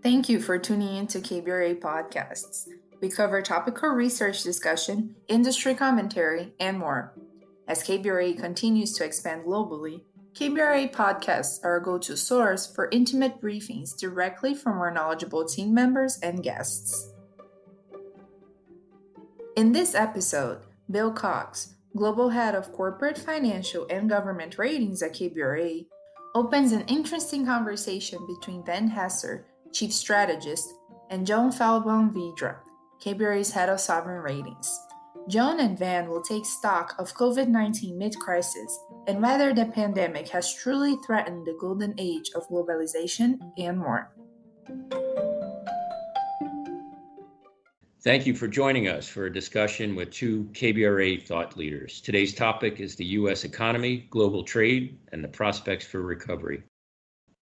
Thank you for tuning in to KBRA podcasts. We cover topical research discussion, industry commentary, and more. As KBRA continues to expand globally, KBRA podcasts are a go-to source for intimate briefings directly from our knowledgeable team members and guests. In this episode, Bill Cox, Global Head of Corporate Financial and Government Ratings at KBRA, opens an interesting conversation between Van Hesser, Chief Strategist, and Joan Feldbaum-Vidra, KBRA's Head of Sovereign Ratings. Joan and Van will take stock of COVID-19 mid-crisis and whether the pandemic has truly threatened the golden age of globalization and more. Thank you for joining us for a discussion with two KBRA thought leaders. Today's topic is the U.S. economy, global trade, and the prospects for recovery.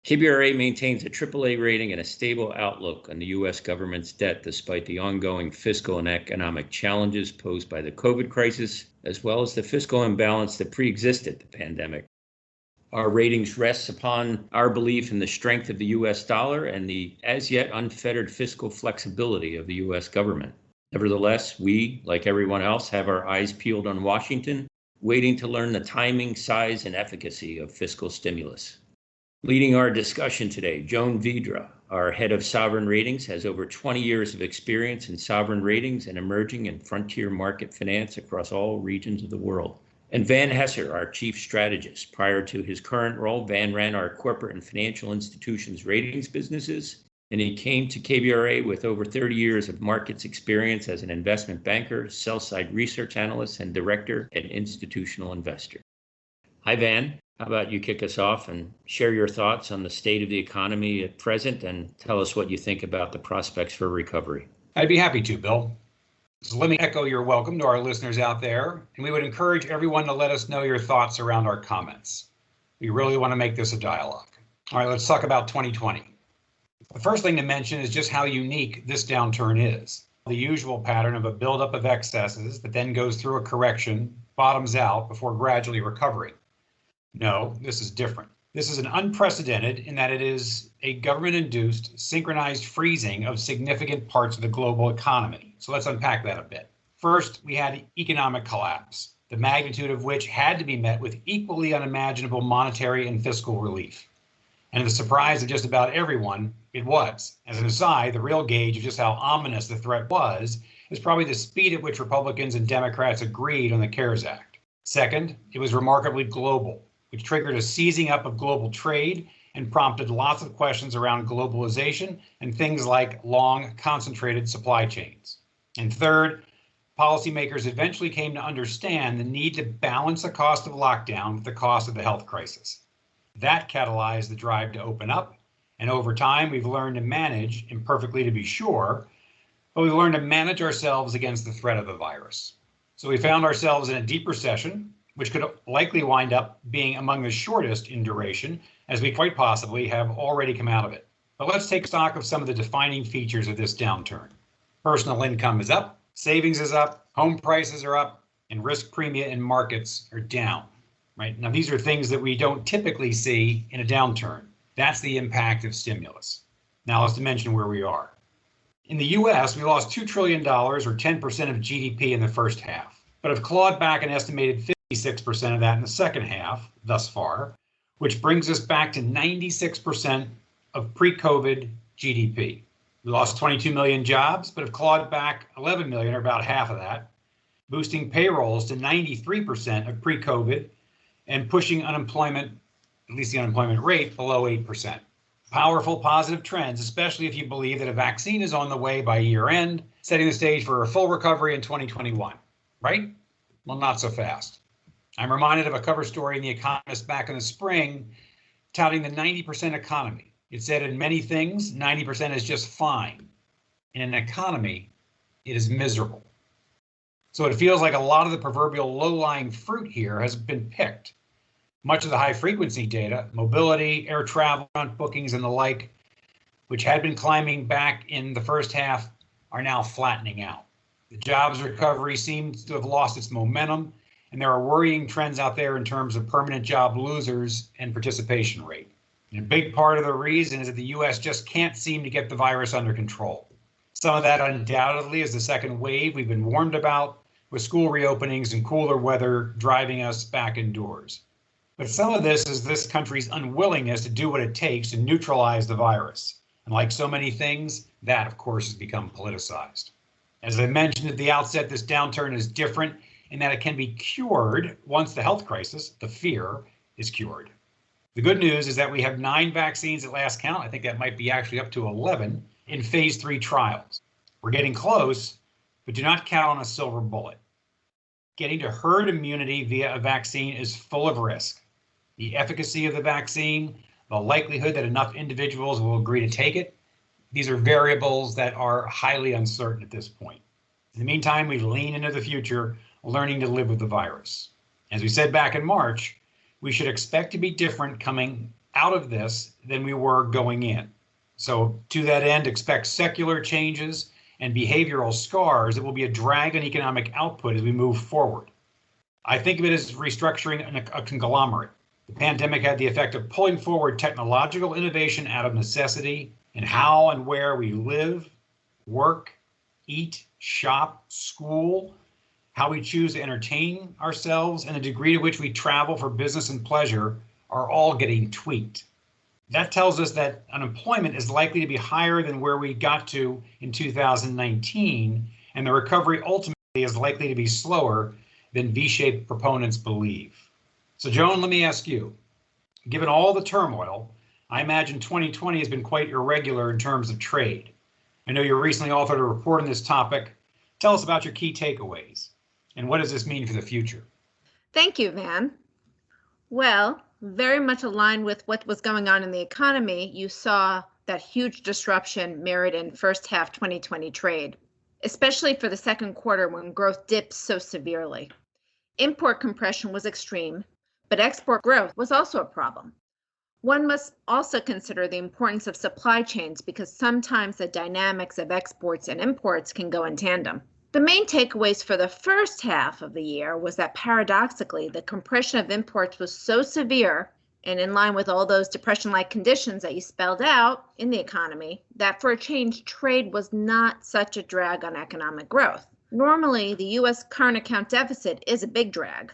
KBRA maintains a AAA rating and a stable outlook on the U.S. government's debt despite the ongoing fiscal and economic challenges posed by the COVID crisis, as well as the fiscal imbalance that pre-existed the pandemic. Our ratings rests upon our belief in the strength of the U.S. dollar and the as yet unfettered fiscal flexibility of the U.S. government. Nevertheless, we, like everyone else, have our eyes peeled on Washington, waiting to learn the timing, size, and efficacy of fiscal stimulus. Leading our discussion today, Joan Vidra, our head of sovereign ratings, has over 20 years of experience in sovereign ratings and emerging and frontier market finance across all regions of the world. And Van Hesser, our chief strategist. Prior to his current role, Van ran our corporate and financial institutions ratings businesses, and he came to KBRA with over 30 years of markets experience as an investment banker, sell-side research analyst, and director and institutional investor. Hi, Van. How about you kick us off and share your thoughts on the state of the economy at present and tell us what you think about the prospects for recovery? I'd be happy to, Bill. So let me echo your welcome to our listeners out there, and we would encourage everyone to let us know your thoughts around our comments. We really want to make this a dialogue. All right, let's talk about 2020. The first thing to mention is just how unique this downturn is. The usual pattern of a buildup of excesses that then goes through a correction, bottoms out before gradually recovering. No, this is different. This is an unprecedented in that it is a government-induced, synchronized freezing of significant parts of the global economy. So let's unpack that a bit. First, we had economic collapse, the magnitude of which had to be met with equally unimaginable monetary and fiscal relief. And to the surprise of just about everyone, it was. As an aside, the real gauge of just how ominous the threat was is probably the speed at which Republicans and Democrats agreed on the CARES Act. Second, it was remarkably global, which triggered a seizing up of global trade and prompted lots of questions around globalization and things like long, concentrated supply chains. And third, policymakers eventually came to understand the need to balance the cost of lockdown with the cost of the health crisis. That catalyzed the drive to open up, and over time we've learned to manage, imperfectly to be sure, but we've learned to manage ourselves against the threat of the virus. So we found ourselves in a deep recession, which could likely wind up being among the shortest in duration, as we quite possibly have already come out of it. But let's take stock of some of the defining features of this downturn. Personal income is up, savings is up, home prices are up, and risk premia in markets are down. Right? Now, these are things that we don't typically see in a downturn. That's the impact of stimulus. Now, let's mention where we are. In the US, we lost $2 trillion, or 10% of GDP in the first half, but have clawed back an estimated 56% of that in the second half thus far, which brings us back to 96% of pre-COVID GDP. We lost 22 million jobs, but have clawed back 11 million, or about half of that, boosting payrolls to 93% of pre-COVID and pushing unemployment, at least the unemployment rate, below 8%. Powerful positive trends, especially if you believe that a vaccine is on the way by year end, setting the stage for a full recovery in 2021, right? Well, not so fast. I'm reminded of a cover story in The Economist back in the spring, touting the 90% economy. It said in many things, 90% is just fine. In an economy, it is miserable. So it feels like a lot of the proverbial low-lying fruit here has been picked. Much of the high-frequency data, mobility, air travel, bookings, and the like, which had been climbing back in the first half, are now flattening out. The jobs recovery seems to have lost its momentum, and there are worrying trends out there in terms of permanent job losers and participation rate. And a big part of the reason is that the US just can't seem to get the virus under control. Some of that undoubtedly is the second wave we've been warned about, with school reopenings and cooler weather driving us back indoors. But some of this is this country's unwillingness to do what it takes to neutralize the virus. And like so many things, that, of course, has become politicized. As I mentioned at the outset, this downturn is different in that it can be cured once the health crisis, the fear, is cured. The good news is that we have 9 vaccines at last count. I think that might be actually up to 11 in phase 3 trials. We're getting close, but do not count on a silver bullet. Getting to herd immunity via a vaccine is full of risk. The efficacy of the vaccine, the likelihood that enough individuals will agree to take it, these are variables that are highly uncertain at this point. In the meantime, we lean into the future, learning to live with the virus. As we said back in March, we should expect to be different coming out of this than we were going in. So to that end, expect secular changes and behavioral scars that will be a drag on economic output as we move forward. I think of it as restructuring a conglomerate. The pandemic had the effect of pulling forward technological innovation out of necessity in how and where we live, work, eat, shop, school, how we choose to entertain ourselves, and the degree to which we travel for business and pleasure are all getting tweaked. That tells us that unemployment is likely to be higher than where we got to in 2019, and the recovery ultimately is likely to be slower than V-shaped proponents believe. So Joan, let me ask you, given all the turmoil, I imagine 2020 has been quite irregular in terms of trade. I know you recently authored a report on this topic. Tell us about your key takeaways, and what does this mean for the future? Thank you, Van. Well, very much aligned with what was going on in the economy, you saw that huge disruption mirrored in first half 2020 trade, especially for the second quarter when growth dipped so severely. Import compression was extreme, but export growth was also a problem. One must also consider the importance of supply chains because sometimes the dynamics of exports and imports can go in tandem. The main takeaways for the first half of the year was that paradoxically, the compression of imports was so severe and in line with all those depression-like conditions that you spelled out in the economy, that for a change, trade was not such a drag on economic growth. Normally, the U.S. current account deficit is a big drag.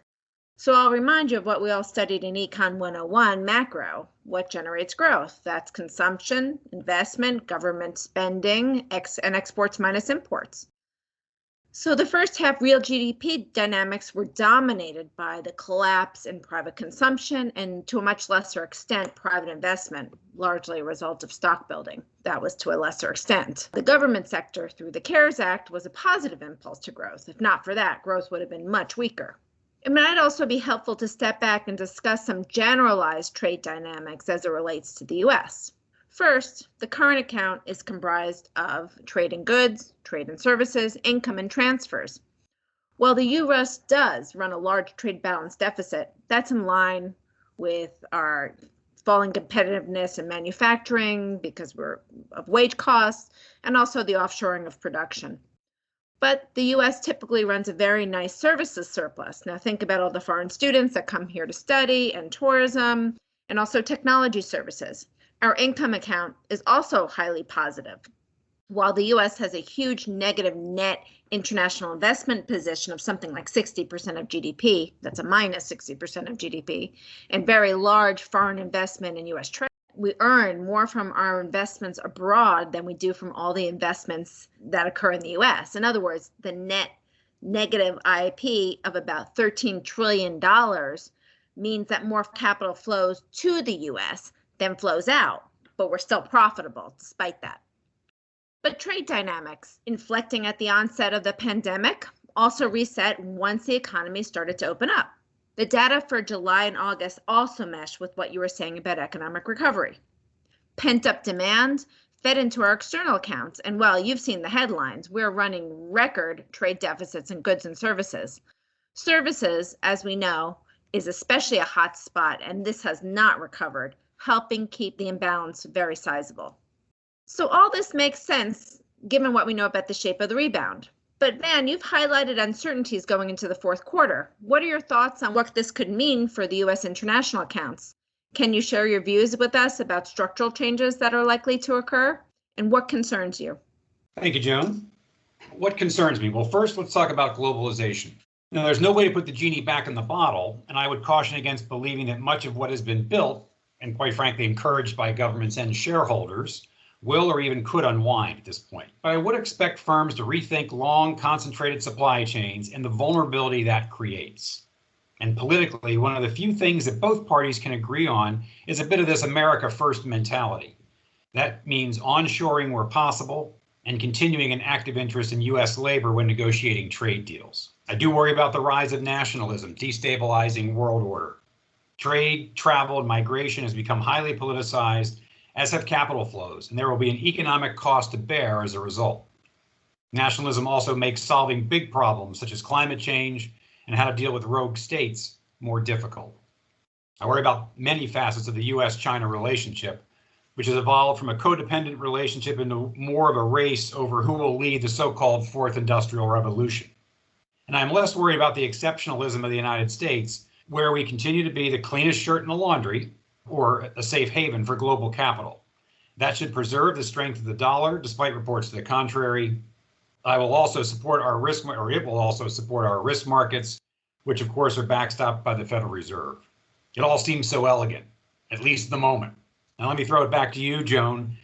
So I'll remind you of what we all studied in Econ 101, macro. What generates growth? That's consumption, investment, government spending, and exports minus imports. So the first half real GDP dynamics were dominated by the collapse in private consumption and to a much lesser extent, private investment, largely a result of stock building. That was to a lesser extent. The government sector through the CARES Act was a positive impulse to growth. If not for that, growth would have been much weaker. It might also be helpful to step back and discuss some generalized trade dynamics as it relates to the U.S. First, the current account is comprised of trade in goods, trade in services, income, and transfers. While the U.S. does run a large trade balance deficit, that's in line with our falling competitiveness in manufacturing because of wage costs and also the offshoring of production. But the U.S. typically runs a very nice services surplus. Now think about all the foreign students that come here to study and tourism and also technology services. Our income account is also highly positive. While the U.S. has a huge negative net international investment position of something like 60% of GDP, that's a minus 60% of GDP, and very large foreign investment in U.S. trade, we earn more from our investments abroad than we do from all the investments that occur in the U.S. In other words, the net negative IP of about $13 trillion means that more capital flows to the U.S. than flows out, but we're still profitable despite that. But trade dynamics, inflecting at the onset of the pandemic, also reset once the economy started to open up. The data for July and August also meshed with what you were saying about economic recovery. Pent-up demand fed into our external accounts, and well, you've seen the headlines. We're running record trade deficits in goods and services. Services, as we know, is especially a hot spot, and this has not recovered, helping keep the imbalance very sizable. So all this makes sense given what we know about the shape of the rebound. But Van, you've highlighted uncertainties going into the fourth quarter. What are your thoughts on what this could mean for the U.S. international accounts? Can you share your views with us about structural changes that are likely to occur? And what concerns you? Thank you, Joan. What concerns me? Well, first, let's talk about globalization. Now, there's no way to put the genie back in the bottle, and I would caution against believing that much of what has been built, and quite frankly encouraged by governments and shareholders, will or even could unwind at this point. But I would expect firms to rethink long, concentrated supply chains and the vulnerability that creates. And politically, one of the few things that both parties can agree on is a bit of this America First mentality. That means onshoring where possible and continuing an active interest in U.S. labor when negotiating trade deals. I do worry about the rise of nationalism, destabilizing world order. Trade, travel, and migration has become highly politicized, as have capital flows, and there will be an economic cost to bear as a result. Nationalism also makes solving big problems such as climate change and how to deal with rogue states more difficult. I worry about many facets of the U.S.-China relationship, which has evolved from a codependent relationship into more of a race over who will lead the so-called Fourth Industrial Revolution. And I'm less worried about the exceptionalism of the United States, where we continue to be the cleanest shirt in the laundry, or a safe haven for global capital. That should preserve the strength of the dollar, despite reports to the contrary. It will also support our risk markets, which of course are backstopped by the Federal Reserve. It all seems so elegant, at least at the moment. Now let me throw it back to you, Joan.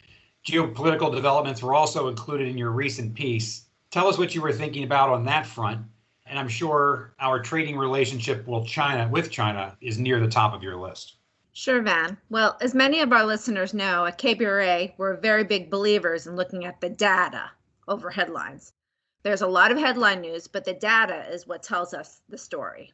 Geopolitical developments were also included in your recent piece. Tell us what you were thinking about on that front, and I'm sure our trading relationship with China is near the top of your list. Sure, Van. Well, as many of our listeners know, at KBRA, we're very big believers in looking at the data over headlines. There's a lot of headline news, but the data is what tells us the story.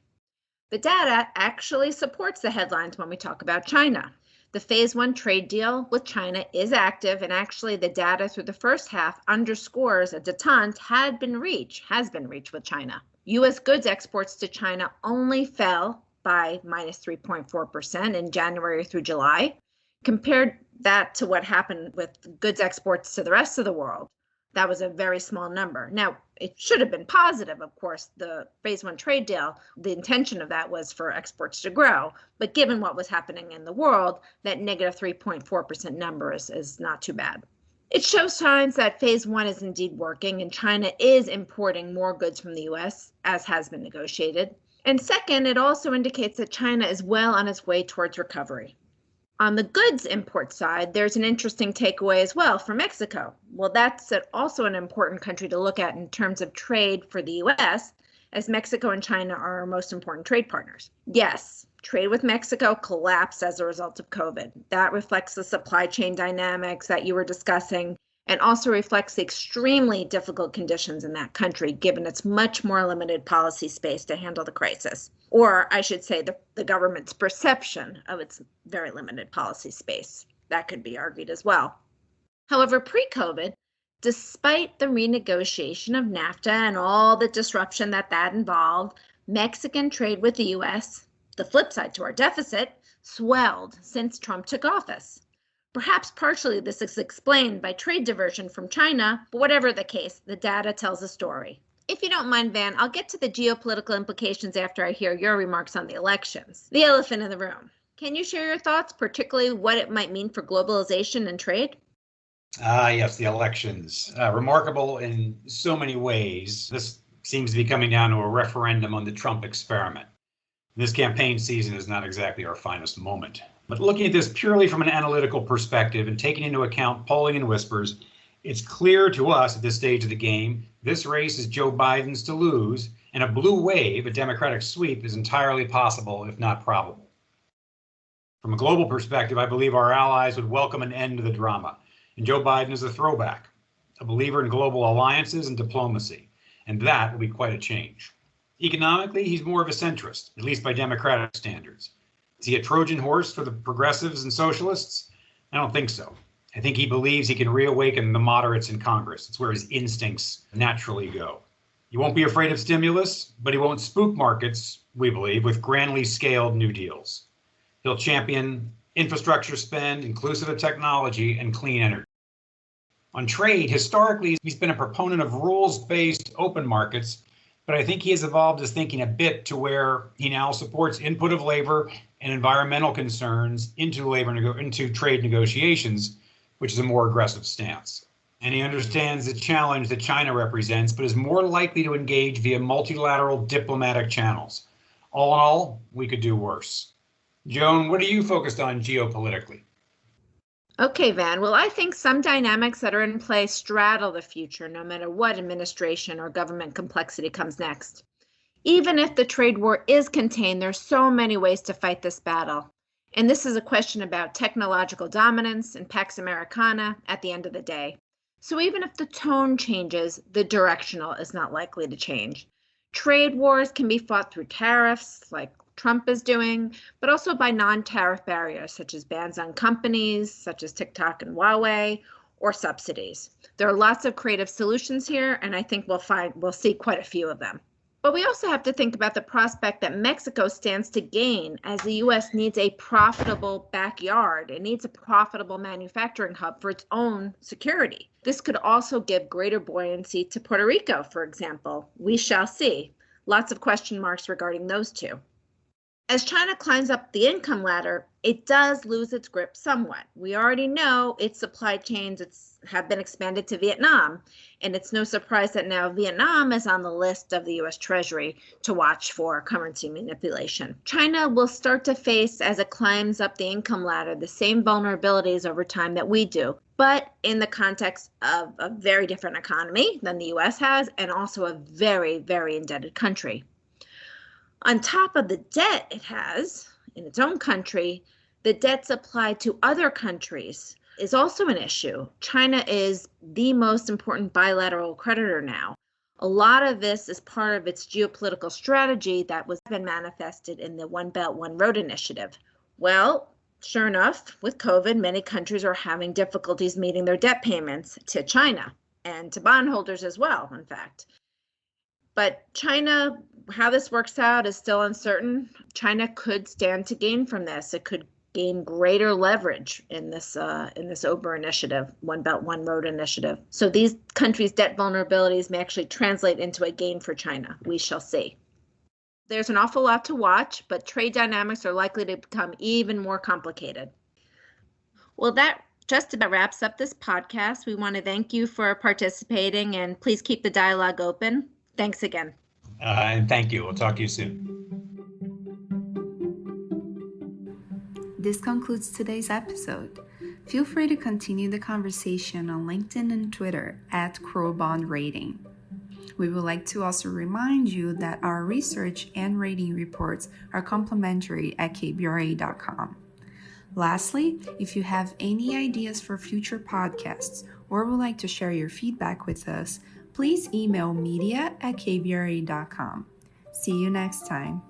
The data actually supports the headlines when we talk about China. The phase one trade deal with China is active, and actually the data through the first half underscores a detente has been reached with China. U.S. goods exports to China only fell by minus 3.4% in January through July. Compared that to what happened with goods exports to the rest of the world, that was a very small number. Now, it should have been positive, of course, the phase one trade deal, the intention of that was for exports to grow. But given what was happening in the world, that negative 3.4% number is not too bad. It shows signs that phase one is indeed working, and China is importing more goods from the U.S., as has been negotiated. And second, it also indicates that China is well on its way towards recovery. On the goods import side, there's an interesting takeaway as well for Mexico. Well, that's also an important country to look at in terms of trade for the U.S., as Mexico and China are our most important trade partners. Yes, trade with Mexico collapsed as a result of COVID. That reflects the supply chain dynamics that you were discussing, and also reflects the extremely difficult conditions in that country, given its much more limited policy space to handle the crisis. Or I should say the government's perception of its very limited policy space. That could be argued as well. However, pre-COVID, despite the renegotiation of NAFTA and all the disruption that involved, Mexican trade with the U.S., the flip side to our deficit, swelled since Trump took office. Perhaps partially this is explained by trade diversion from China, but whatever the case, the data tells a story. If you don't mind, Van, I'll get to the geopolitical implications after I hear your remarks on the elections. The elephant in the room. Can you share your thoughts, particularly what it might mean for globalization and trade? Yes, the elections. Remarkable in so many ways. This seems to be coming down to a referendum on the Trump experiment. This campaign season is not exactly our finest moment. But looking at this purely from an analytical perspective and taking into account polling and whispers, it's clear to us at this stage of the game, this race is Joe Biden's to lose, and a blue wave, a Democratic sweep, is entirely possible, if not probable. From a global perspective, I believe our allies would welcome an end to the drama, and Joe Biden is a throwback, a believer in global alliances and diplomacy, and that will be quite a change. Economically, he's more of a centrist, at least by Democratic standards. Is he a Trojan horse for the progressives and socialists? I don't think so. I think he believes he can reawaken the moderates in Congress. It's where his instincts naturally go. He won't be afraid of stimulus, but he won't spook markets, we believe, with grandly scaled new deals. He'll champion infrastructure spend, inclusive of technology, and clean energy. On trade, historically, he's been a proponent of rules-based open markets but I think he has evolved his thinking a bit to where he now supports input of labor and environmental concerns into trade negotiations, which is a more aggressive stance. And he understands the challenge that China represents, but is more likely to engage via multilateral diplomatic channels. All in all, we could do worse. Joan, what are you focused on geopolitically? Okay, Van. Well, I think some dynamics that are in play straddle the future, no matter what administration or government complexity comes next. Even if the trade war is contained, there's so many ways to fight this battle. And this is a question about technological dominance and Pax Americana at the end of the day. So even if the tone changes, the directional is not likely to change. Trade wars can be fought through tariffs, like Trump is doing, but also by non-tariff barriers, such as bans on companies, such as TikTok and Huawei, or subsidies. There are lots of creative solutions here, and I think we'll see quite a few of them. But we also have to think about the prospect that Mexico stands to gain as the U.S. needs a profitable backyard. It needs a profitable manufacturing hub for its own security. This could also give greater buoyancy to Puerto Rico, for example. We shall see. Lots of question marks regarding those two. As China climbs up the income ladder, it does lose its grip somewhat. We already know its supply chains have been expanded to Vietnam, and it's no surprise that now Vietnam is on the list of the U.S. Treasury to watch for currency manipulation. China will start to face, as it climbs up the income ladder, the same vulnerabilities over time that we do, but in the context of a very different economy than the U.S. has, and also a very, very indebted country. On top of the debt it has in its own country, the debts applied to other countries is also an issue. China is the most important bilateral creditor now. A lot of this is part of its geopolitical strategy that was been manifested in the One Belt, One Road initiative. Well, sure enough, with COVID, many countries are having difficulties meeting their debt payments to China and to bondholders as well, in fact. But China, how this works out is still uncertain. China could stand to gain from this. It could gain greater leverage in this OBR initiative, One Belt, One Road initiative. So these countries' debt vulnerabilities may actually translate into a gain for China. We shall see. There's an awful lot to watch, but trade dynamics are likely to become even more complicated. Well, that just about wraps up this podcast. We want to thank you for participating, and please keep the dialogue open. Thanks again. And thank you. We'll talk to you soon. This concludes today's episode. Feel free to continue the conversation on LinkedIn and Twitter @CrowBondRating. We would like to also remind you that our research and rating reports are complimentary at KBRA.com. Lastly, if you have any ideas for future podcasts or would like to share your feedback with us, please email media@kbra.com. See you next time.